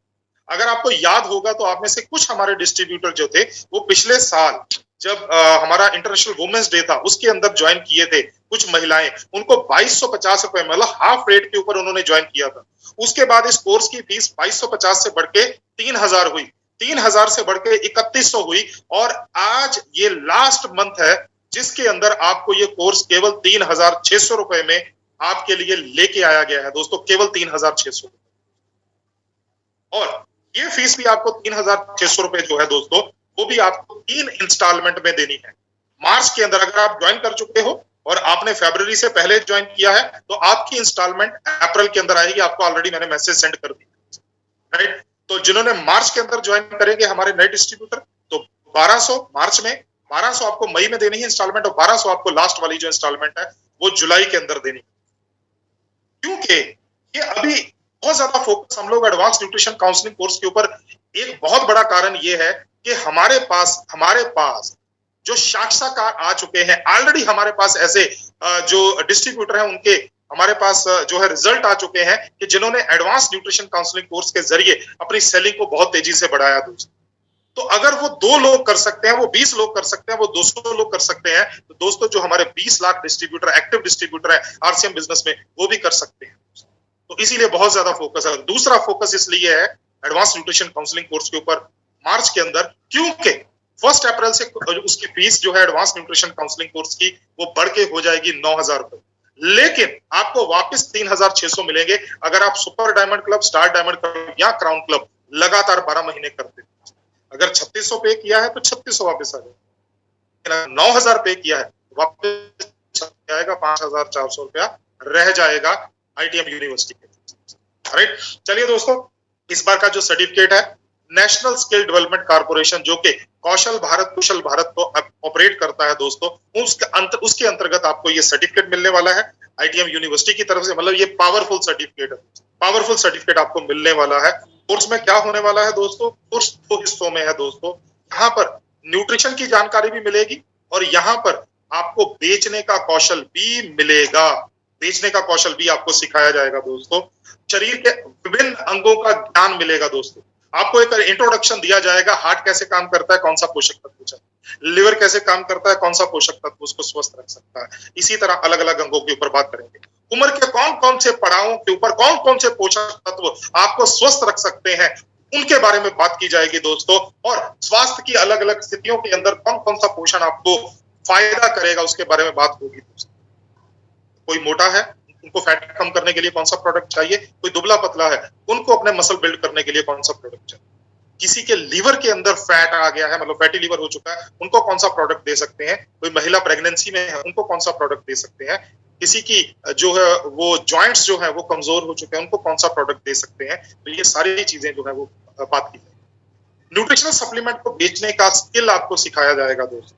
अगर आपको याद होगा तो आप में से कुछ हमारे डिस्ट्रीब्यूटर जो थे वो पिछले साल जब हमारा इंटरनेशनल वुमेन्स डे था उसके अंदर ज्वाइन किए थे कुछ महिलाएं, उनको 2,250 रुपए मतलब हाफ रेट के ऊपर उन्होंने ज्वाइन किया था। उसके बाद इस कोर्स की फीस 2,250 से बढ़ के 3,000 हुई, 3,000 से बढ़ के 3,100 हुई, और आज ये लास्ट मंथ है जिसके अंदर आपको ये कोर्स केवल 3,600 रुपए में आपके लिए लेके आया गया है दोस्तों, केवल 3,600। और ये फीस भी आपको 3,600 रुपए जो है दोस्तों, वो भी आपको 3 इंस्टॉलमेंट में देनी है। मार्च के अंदर अगर आप ज्वाइन कर चुके हो और आपने फरवरी से पहले ज्वाइन किया है तो आपकी इंस्टॉलमेंट अप्रैल के अंदर आएगी। आपको ऑलरेडी मैंने मैसेज सेंड कर दिया, राइट। तो जिन्होंने मार्च के अंदर ज्वाइन करेंगे हमारे नए डिस्ट्रीब्यूटर, तो 1200 मार्च में, 1200 आपको मई में देनी है इंस्टॉलमेंट, और 1200 आपको लास्ट वाली जो इंस्टॉलमेंट है वो जुलाई के अंदर देनी है। क्योंकि ये अभी बहुत ज्यादा फोकस हम लोग एडवांस न्यूट्रिशन काउंसलिंग कोर्स के ऊपर, एक बहुत बड़ा कारण ये है कि हमारे पास जो साक्षात्कार आ चुके हैं ऑलरेडी, हमारे पास ऐसे जो डिस्ट्रीब्यूटर हैं उनके हमारे पास जो है रिजल्ट आ चुके हैं कि जिन्होंने एडवांस न्यूट्रिशन काउंसलिंग कोर्स के जरिए अपनी सेलिंग को बहुत तेजी से बढ़ाया दोस्तों। तो अगर वो 2 लोग कर सकते हैं, वो 20 लोग कर सकते हैं, वो 200 लोग कर सकते हैं, तो दोस्तों जो हमारे 20 लाख डिस्ट्रीब्यूटर, एक्टिव डिस्ट्रीब्यूटर है आरसीएम बिजनेस में, वो भी कर सकते हैं। तो इसीलिए बहुत ज्यादा फोकस है। दूसरा फोकस इसलिए है एडवांस न्यूट्रिशन काउंसलिंग कोर्स के ऊपर मार्च के अंदर, क्योंकि 1 अप्रैल से उसकी फीस जो है एडवांस न्यूट्रिशन काउंसलिंग कोर्स की वो बढ़ के हो जाएगी 9,000 रुपए, लेकिन आपको वापस 3,600 मिलेंगे अगर आप super diamond club, star diamond club या क्राउन क्लब लगातार 12 महीने करते हैं। अगर 3600 पे किया है तो 3600 वापस आ जाएगा, 9,000 पे किया है वापस आएगा 5,400 रुपया रह जाएगा आईटीएम यूनिवर्सिटी के। राइट, चलिए दोस्तों, इस बार का जो सर्टिफिकेट है नेशनल स्किल डेवलपमेंट कारपोरेशन, जो कि कौशल भारत कुशल भारत को ऑपरेट करता है दोस्तों, उसके अंतर्गत आपको ये सर्टिफिकेट मिलने वाला है आईटीएम यूनिवर्सिटी की तरफ से। मतलब ये पावरफुल सर्टिफिकेट है, पावरफुल सर्टिफिकेट आपको मिलने वाला है। कोर्स में क्या होने वाला है दोस्तों, कोर्स 2 हिस्सों में है दोस्तों। यहाँ पर न्यूट्रिशन की जानकारी भी मिलेगी और यहाँ पर आपको बेचने का कौशल भी मिलेगा, बेचने का कौशल भी आपको सिखाया जाएगा दोस्तों। शरीर के विभिन्न अंगों का ज्ञान मिलेगा दोस्तों। आपको एक इंट्रोडक्शन दिया जाएगा, हार्ट कैसे काम करता है, कौन सा पोषक तत्व चाहिए, लिवर कैसे काम करता है, कौन सा पोषक तत्व उसको स्वस्थ रख सकता है। इसी तरह अलग अलग अंगों के ऊपर बात करेंगे। उम्र के कौन कौन से पड़ावों के ऊपर कौन कौन से पोषक तत्व आपको स्वस्थ रख सकते हैं, उनके बारे में बात की जाएगी दोस्तों। और स्वास्थ्य की अलग अलग स्थितियों के अंदर कौन कौन सा पोषण आपको फायदा करेगा, उसके बारे में बात होगी दोस्तों। कोई मोटा है, उनको फैट कम करने के लिए कौन सा प्रोडक्ट चाहिए, कोई दुबला पतला है, उनको अपने मसल बिल्ड करने के लिए कौन सा प्रोडक्ट चाहिए, किसी के लीवर के अंदर फैट आ गया है, मतलब फैटी लीवर हो चुका है, उनको कौन सा प्रोडक्ट दे सकते हैं, कोई महिला प्रेगनेंसी में है, उनको कौन सा प्रोडक्ट दे सकते हैं, किसी की जो है वो जॉइंट्स जो है वो कमजोर हो चुके हैं, उनको कौन सा प्रोडक्ट दे सकते हैं। तो ये सारी चीजें जो है वो बात की जाएगी। न्यूट्रिशनल सप्लीमेंट को बेचने का स्किल आपको सिखाया जाएगा दोस्तों।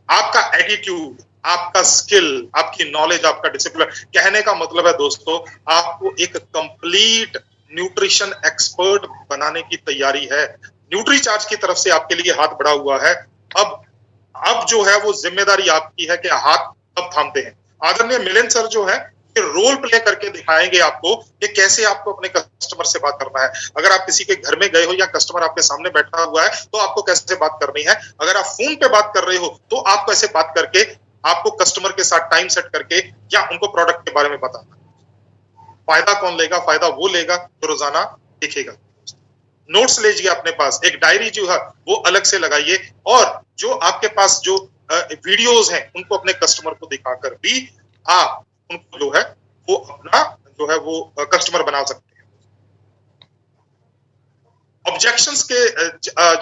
आपका एटीट्यूड, आपका स्किल, आपकी नॉलेज, आपका डिसिप्लिन, कहने का मतलब है दोस्तों आपको एक कंप्लीट न्यूट्रिशन एक्सपर्ट बनाने की तैयारी है। न्यूट्रीचार्ज की तरफ से आपके लिए हाथ बढ़ा हुआ है। अब जो है वो जिम्मेदारी आपकी है कि हाथ अब थामते हैं। आदरणीय मिलन सर जो है रोल प्ले करके दिखाएंगे आपको कि कैसे आपको अपने कस्टमर से बात करना है। अगर आप किसी के घर में गए हो या कस्टमर आपके सामने बैठा हुआ है तो आपको कैसे बात करनी है। अगर आप फोन पे बात कर रहे हो तो आप कैसे बात करके आपको कस्टमर के साथ टाइम सेट करके या उनको प्रोडक्ट के बारे में बताना। फायदा कौन लेगा, फायदा वो लेगा जो रोजाना दिखेगा। नोट्स लीजिए अपने पास, एक डायरी जो है वो अलग से लगाइए और जो आपके पास जो वीडियोस हैं उनको अपने कस्टमर को दिखाकर भी आप उनको जो है वो अपना जो है वो कस्टमर बना सकते हैं।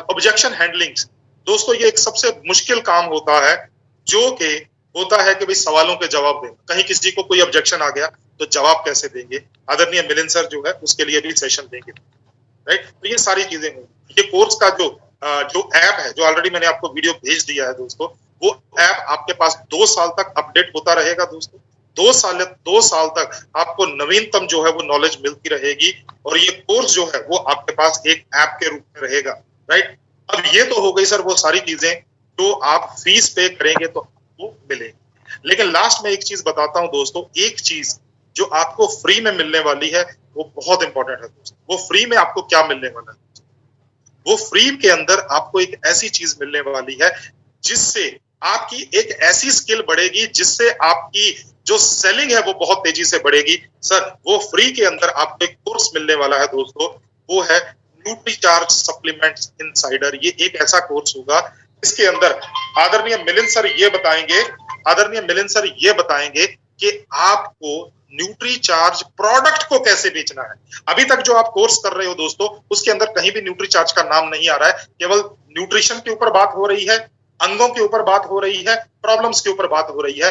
ऑब्जेक्शन हैंडलिंग दोस्तों, ये एक सबसे मुश्किल काम होता है, जो कि होता है कि भाई सवालों के जवाब देना। कहीं किसी को कोई ऑब्जेक्शन आ गया तो जवाब कैसे देंगे। आदरणीय मिलिंद सर जो है उसके लिए भी सेशन देंगे, राइट। तो ये सारी चीजें होंगी। ये कोर्स का जो ऐप है, जो ऑलरेडी मैंने आपको वीडियो भेज दिया है दोस्तों, वो ऐप आपके पास 2 साल तक अपडेट होता रहेगा दोस्तों। 2 साल तक आपको नवीनतम जो है वो नॉलेज मिलती रहेगी और ये कोर्स जो है वो आपके पास एक ऐप के रूप में रहेगा, राइट। अब ये तो हो गई सर वो सारी चीजें जो आप फीस पे करेंगे तो आपको मिलेगी। लेकिन लास्ट में एक चीज बताता हूं दोस्तों, एक चीज जो आपको फ्री में मिलने वाली है वो बहुत इंपॉर्टेंट है दोस्तों। वो फ्री में आपको क्या मिलने वाला है, वो फ्री के अंदर आपको एक ऐसी चीज मिलने वाली है जिससे आपकी एक ऐसी स्किल बढ़ेगी, जिससे आपकी जो सेलिंग है वो बहुत तेजी से बढ़ेगी। सर वो फ्री के अंदर आपको एक कोर्स मिलने वाला है दोस्तों, वो है न्यूट्रीचार्ज सप्लीमेंट्स इनसाइडर। ये एक ऐसा कोर्स होगा इसके अंदर आदरणीय मिलिंद सर ये बताएंगे कि आपको न्यूट्री चार्ज प्रोडक्ट को कैसे बेचना है। अभी तक जो आप कोर्स कर रहे हो दोस्तों, उसके अंदर कहीं भी न्यूट्री चार्ज का नाम नहीं आ रहा है। केवल न्यूट्रिशन के ऊपर बात हो रही है, अंगों के ऊपर बात हो रही है, प्रॉब्लम्स के ऊपर बात हो रही है।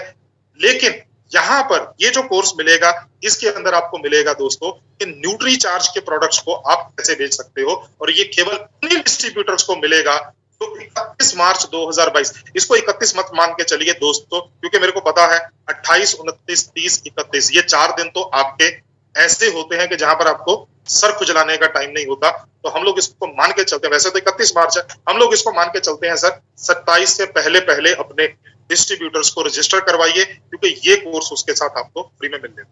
लेकिन यहाँ पर ये जो कोर्स मिलेगा, इसके अंदर आपको मिलेगा दोस्तों कि न्यूट्री चार्ज के प्रोडक्ट्स को आप कैसे बेच सकते हो, और ये केवल उन्हीं डिस्ट्रीब्यूटर्स को मिलेगा तो 31 मार्च 2022। इसको 31 मत मान के चलिए दोस्तों, क्योंकि मेरे को पता है 28, 29, 30, 31 ये 4 दिन तो आपके ऐसे होते हैं कि जहां पर आपको सर खुजलाने का टाइम नहीं होता। तो हम लोग इसको मान के चलते हैं, वैसे तो 31 मार्च है, हम लोग इसको मान के चलते हैं सर 27 से पहले पहले अपने डिस्ट्रीब्यूटर्स को रजिस्टर करवाइए, क्योंकि ये कोर्स उसके साथ आपको फ्री में मिलने।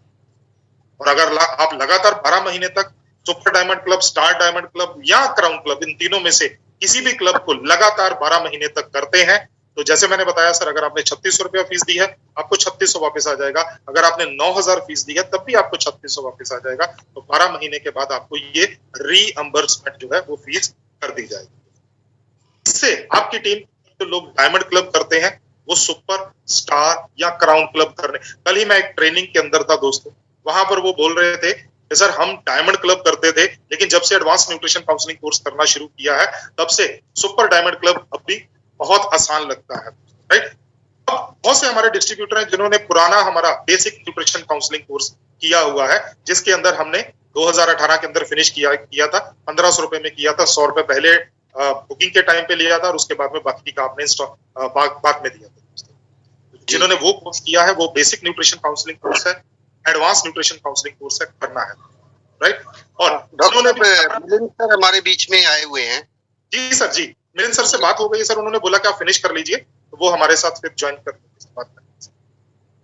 और अगर आप लगातार 12 महीने तक super diamond club, star diamond club या क्राउन क्लब, इन तीनों में से किसी भी क्लब को लगातार 12 महीने तक करते हैं, तो जैसे मैंने बताया सर, अगर आपने 3600 रुपया फीस दी है, आपको 3600 वापस आ जाएगा। अगर आपने 9000 फीस दी है, तब भी आपको 3600 वापस आ जाएगा। तो 12 महीने के बाद आपको ये रीअम्बर्समेंट जो है वो फीस कर दी जाएगी। इससे आपकी टीम, जो लोग डायमंड क्लब करते हैं, वो सुपर, स्टार या क्राउन क्लब करने। कल ही मैं एक ट्रेनिंग के अंदर था दोस्तों, वहां पर वो बोल रहे थे कि सर हम डायमंड क्लब करते थे, लेकिन जब से एडवांस न्यूट्रिशन काउंसलिंग कोर्स करना शुरू किया है, तब से सुपर डायमंड क्लब अब भी बहुत आसान लगता है, राइट। अब बहुत से हमारे डिस्ट्रीब्यूटर हैं जिन्होंने पुराना हमारा बेसिक न्यूट्रिशन काउंसलिंग कोर्स किया हुआ है, जिसके अंदर हमने 2018 के अंदर फिनिश किया था। 1500 रुपए में किया था, 100 रुपए पहले बुकिंग के टाइम पे लिया था, और उसके बाद में बाकी का आपने बाद में दिया था। जिन्होंने वो कोर्स किया है, वो बेसिक न्यूट्रिशन काउंसलिंग कोर्स है, एडवांस न्यूट्रिशन काउंसलिंग कोर्स है, करना है, राइट। और मिलिंद सर हमारे बीच में आए हुए हैं। जी सर, जी मिलिंद सर से बात हो गई सर, उन्होंने बोला कि आप फिनिश कर लीजिए, तो वो हमारे साथ फिर ज्वाइन कर लेंगे।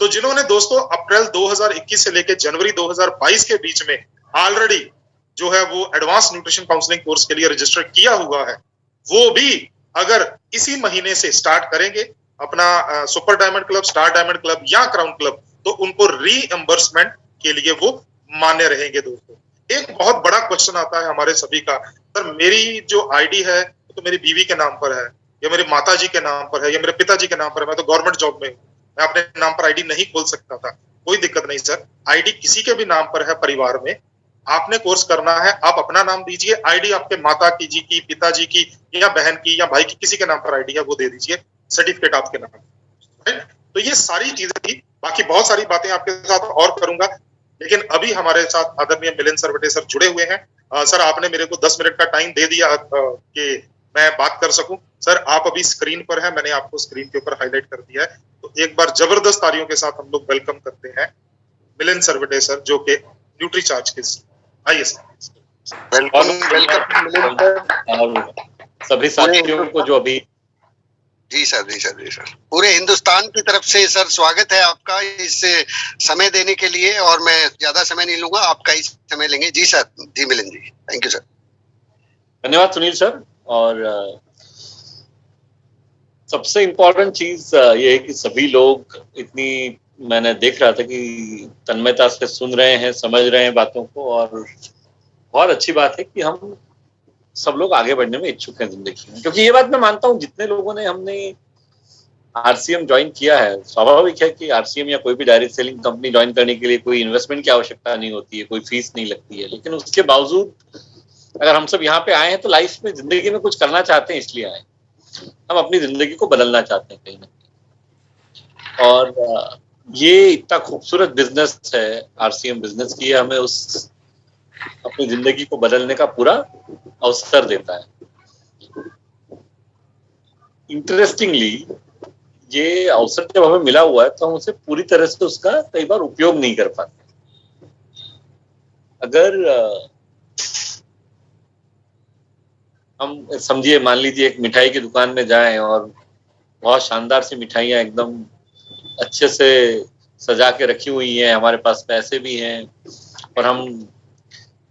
तो जिन्होंने दोस्तों अप्रैल 2021 से लेकर जनवरी 2022 के बीच में ऑलरेडी जो है वो एडवांस न्यूट्रिशन काउंसलिंग कोर्स के लिए रजिस्टर किया हुआ है, वो भी अगर इसी महीने से स्टार्ट करेंगे अपना super diamond club, star diamond club या क्राउन क्लब, तो उनको रीएम्बर्समेंट के लिए वो मान्य रहेंगे दोस्तों। एक बहुत बड़ा क्वेश्चन आता है हमारे सभी का, सर मेरी जो आईडी है तो मेरी बीवी के नाम पर है, या मेरी माता जी के नाम पर है, या मेरे पिताजी के नाम पर है, मैं तो गवर्नमेंट जॉब में हूँ, मैं अपने नाम पर आईडी नहीं खोल सकता था। कोई दिक्कत नहीं सर, आईडी किसी के भी नाम पर है परिवार में, आपने कोर्स करना है, आप अपना नाम दीजिए, आईडी आपके माता की जी की, पिताजी की या बहन की या भाई की, किसी के नाम पर आईडी है वो दे दीजिए, सर्टिफिकेट आपके नाम पर। तो ये सारी चीजें थी, बाकी बहुत सारी बातें आपके साथ और करूंगा, लेकिन अभी हमारे साथ आदरणीय मिलिंद सरवटे सर जुड़े हुए हैं। सर आपने मेरे को 10 मिनट का टाइम दे दिया कि मैं बात कर सकूं। सर आप अभी स्क्रीन पर हैं, मैंने आपको स्क्रीन के ऊपर हाईलाइट कर दिया है, तो एक बार जबरदस्त तालियों के साथ हम लोग वेलकम करते हैं मिलिंद सरवटे सर, जो कि न्यूट्री चार्ज के। आइए सर। वेलकम सभी साथियों को जो अभी। जी सर, जी सर, जी सर, पूरे हिंदुस्तान की तरफ से सर स्वागत है आपका इस समय देने के लिए, और मैं ज्यादा समय नहीं लूंगा, आपका ही समय लेंगे। जी सर, जी Milind ji, thank you sir. धन्यवाद सुनील सर। और सबसे इम्पोर्टेंट चीज ये है कि सभी लोग इतनी, मैंने देख रहा था कि तन्मयता से सुन रहे हैं, समझ रहे हैं बातों को, और बहुत अच्छी बात है कि हम सब लोग आगे बढ़ने में इच्छुक हैं जिंदगी में। क्योंकि ये बात मैं मानता हूँ, जितने लोगों ने हमने आरसीएम ज्वाइन किया है, स्वाभाविक है कि आरसीएम या कोई भी डायरेक्ट सेलिंग कंपनी ज्वाइन करने के लिए कोई इन्वेस्टमेंट की आवश्यकता नहीं होती है, कोई फीस नहीं लगती है। लेकिन उसके बावजूद अगर हम सब यहाँ पे आए हैं तो लाइफ में, जिंदगी में कुछ करना चाहते हैं, इसलिए आए। हम अपनी जिंदगी को बदलना चाहते हैं कहीं ना कहीं, और ये इतना खूबसूरत बिजनेस है आरसीएम बिजनेस की, हमें उस अपनी जिंदगी को बदलने का पूरा अवसर देता है। इंटरेस्टिंगली ये अवसर जब हमें मिला हुआ है तो हम उसे पूरी तरह से उसका कई बार उपयोग नहीं कर पाते। अगर हम समझिए, मान लीजिए एक मिठाई की दुकान में जाएं और बहुत शानदार सी मिठाइयाँ एकदम अच्छे से सजा के रखी हुई हैं, हमारे पास पैसे भी हैं और हम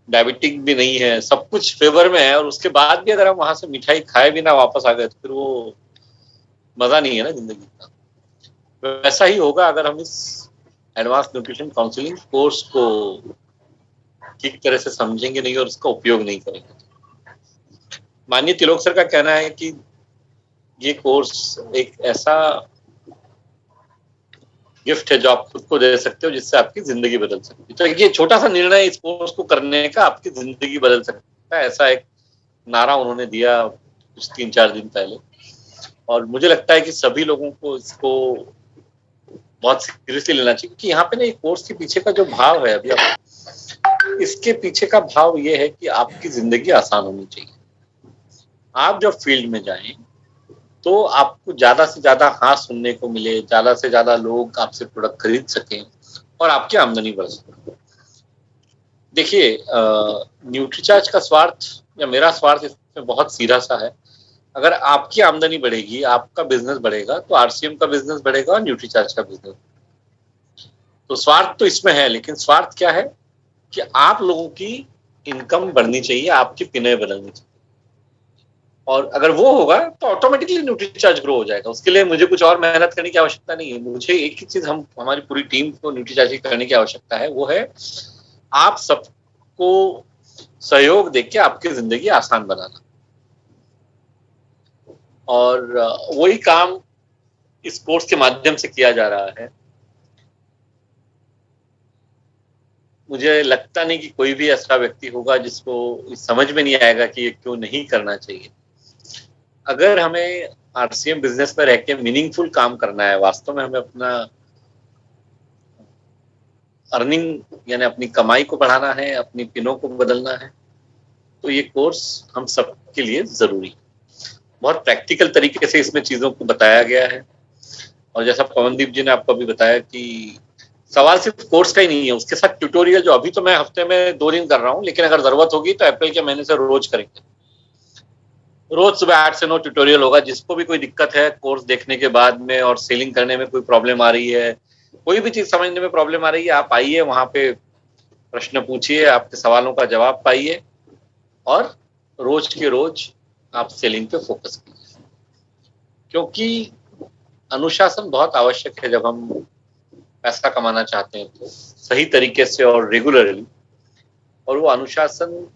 डायबिटिक भी नहीं है, सब कुछ फेवर में है, और उसके बाद भी अगर हम वहां से मिठाई खाए बिना वापस आ गए तो फिर वो मजा नहीं है ना जिंदगी का। वैसा ही होगा अगर हम इस एडवांस न्यूट्रिशन काउंसलिंग कोर्स को ठीक तरह से समझेंगे नहीं और उसका उपयोग नहीं करेंगे। माननीय तिलोक सर का कहना है कि ये कोर्स एक ऐसा गिफ्ट है जो आप खुद को दे सकते हो, जिससे आपकी जिंदगी बदल सकती है। तो ये छोटा सा निर्णय इस कोर्स को करने का आपकी जिंदगी बदल सकता है, ऐसा एक नारा उन्होंने दिया कुछ 3-4 दिन पहले। और मुझे लगता है कि सभी लोगों को इसको बहुत सीरियसली लेना चाहिए, क्योंकि यहाँ पे ना एक कोर्स के पीछे का जो भाव है, अभी आप इसके पीछे का भाव ये है कि आपकी जिंदगी आसान होनी चाहिए। आप जब फील्ड में जाएं तो आपको ज्यादा से ज्यादा हाँ सुनने को मिले, ज्यादा से ज्यादा लोग आपसे प्रोडक्ट खरीद सकें और आपकी आमदनी बढ़ सके। देखिए, न्यूट्रीचार्ज का स्वार्थ या मेरा स्वार्थ इसमें बहुत सीधा सा है। अगर आपकी आमदनी बढ़ेगी, आपका बिजनेस बढ़ेगा, तो आरसीएम का बिजनेस बढ़ेगा और न्यूट्रीचार्ज का बिजनेस। तो स्वार्थ तो इसमें है, लेकिन स्वार्थ क्या है कि आप लोगों की इनकम बढ़नी चाहिए, आपकी पिने बदलनी चाहिए। और अगर वो होगा तो ऑटोमेटिकली न्यूट्रीचार्ज ग्रो हो जाएगा। उसके लिए मुझे कुछ और मेहनत करने की आवश्यकता नहीं है। मुझे एक ही चीज हमारी पूरी टीम को न्यूट्रीचार्ज करने की आवश्यकता है, वो है आप सबको सहयोग देके आपकी जिंदगी आसान बनाना। और वही काम इस कोर्स के माध्यम से किया जा रहा है। मुझे लगता नहीं कि कोई भी ऐसा व्यक्ति होगा जिसको समझ में नहीं आएगा कि ये क्यों नहीं करना चाहिए। अगर हमें आरसीएम बिजनेस में रह के मीनिंगफुल काम करना है, वास्तव में हमें अपना अर्निंग यानी अपनी कमाई को बढ़ाना है, अपनी पिनों को बदलना है, तो ये कोर्स हम सबके लिए जरूरी है। बहुत प्रैक्टिकल तरीके से इसमें चीजों को बताया गया है। और जैसा पवनदीप जी ने आपको अभी बताया कि सवाल सिर्फ कोर्स का ही नहीं है, उसके साथ ट्यूटोरियल, जो अभी तो मैं हफ्ते में 2 दिन कर रहा हूँ, लेकिन अगर जरूरत होगी तो अप्रैल के महीने से रोज करेंगे। रोज सुबह 8 से 9 ट्यूटोरियल होगा। जिसको भी कोई दिक्कत है कोर्स देखने के बाद में और सेलिंग करने में कोई प्रॉब्लम आ रही है, कोई भी चीज समझने में प्रॉब्लम आ रही है, आप आइए, वहां पे प्रश्न पूछिए, आपके सवालों का जवाब पाइए और रोज के रोज आप सेलिंग पे फोकस कीजिए। क्योंकि अनुशासन बहुत आवश्यक है जब हम पैसा कमाना चाहते हैं, तो सही तरीके से और रेगुलरली। और वो अनुशासन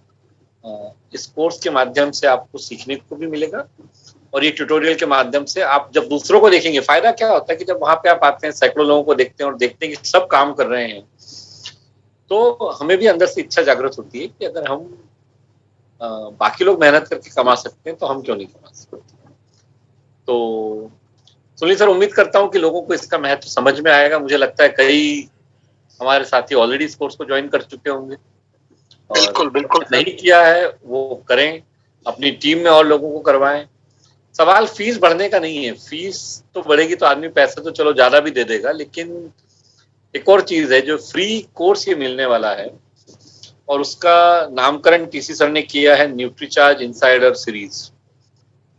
इस कोर्स के माध्यम से आपको सीखने को भी मिलेगा। और ये ट्यूटोरियल के माध्यम से आप जब दूसरों को देखेंगे, फायदा क्या होता है कि जब वहां पे आप आते हैं, सैकड़ों लोगों को देखते हैं और देखते हैं कि सब काम कर रहे हैं, तो हमें भी अंदर से इच्छा जागृत होती है कि अगर हम बाकी लोग मेहनत करके कमा सकते हैं तो हम क्यों नहीं कमा सकते। तो सुनील सर, उम्मीद करता हूँ कि लोगों को इसका महत्व समझ में आएगा। मुझे लगता है कई हमारे साथी ऑलरेडी इस कोर्स को ज्वाइन कर चुके होंगे। बिल्कुल बिल्कुल। नहीं किया है वो करें, अपनी टीम में और लोगों को करवाएं। सवाल फीस बढ़ने का नहीं है। फीस तो बढ़ेगी तो आदमी पैसे तो चलो ज्यादा भी दे देगा, लेकिन एक और चीज है, जो फ्री कोर्स ये मिलने वाला है और उसका नामकरण टीसी सर ने किया है न्यूट्रीचार्ज इनसाइडर सीरीज।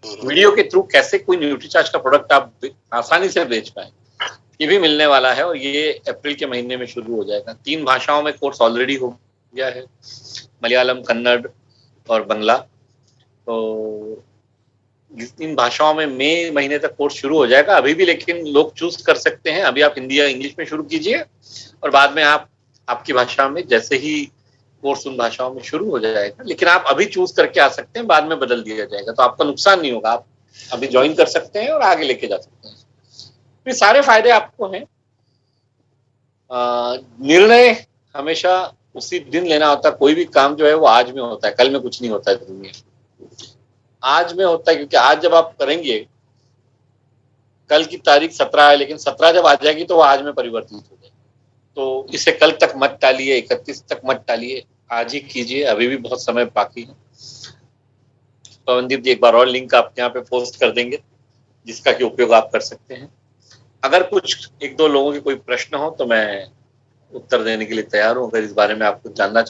वीडियो के थ्रू कैसे कोई न्यूट्रीचार्ज का प्रोडक्ट आप आसानी से बेच पाए, ये भी मिलने वाला है। और ये अप्रैल के महीने में शुरू हो जाएगा। 3 भाषाओं में कोर्स ऑलरेडी हो गया है, मलयालम, कन्नड़ और बांग्ला। तो इन भाषाओं में मई महीने तक कोर्स शुरू हो जाएगा। अभी भी लेकिन लोग चूज कर सकते हैं। अभी आप हिंदी या इंग्लिश में शुरू कीजिए और बाद में आप आपकी भाषा में, जैसे ही कोर्स उन भाषाओं में शुरू हो जाएगा, लेकिन आप अभी चूज करके आ सकते हैं, बाद में बदल दिया जाएगा। तो आपका नुकसान नहीं होगा, आप अभी ज्वाइन कर सकते हैं और आगे लेके जा सकते हैं। तो ये सारे फायदे आपको हैं। निर्णय हमेशा उसी दिन लेना होता है। कोई भी काम जो है वो आज में होता है, कल में कुछ नहीं होता है दुनिया। आज में होता है, क्योंकि आज जब आप करेंगे, कल की तारीख 17 है, लेकिन 17 जब आ जाएगी तो वो आज में परिवर्तित हो जाएगी। तो इसे कल तक मत टालिए, 31 तक मत टालिए, आज ही कीजिए। अभी भी बहुत समय बाकी है। पवनदीप जी एक बार और लिंक आप यहाँ पे पोस्ट कर देंगे, जिसका कि उपयोग आप कर सकते हैं। अगर कुछ 1-2 लोगों के कोई प्रश्न हो तो मैं उत्तर देने के लिए तैयार हूँ, अगर इस बारे में आप कुछ जानना चाहते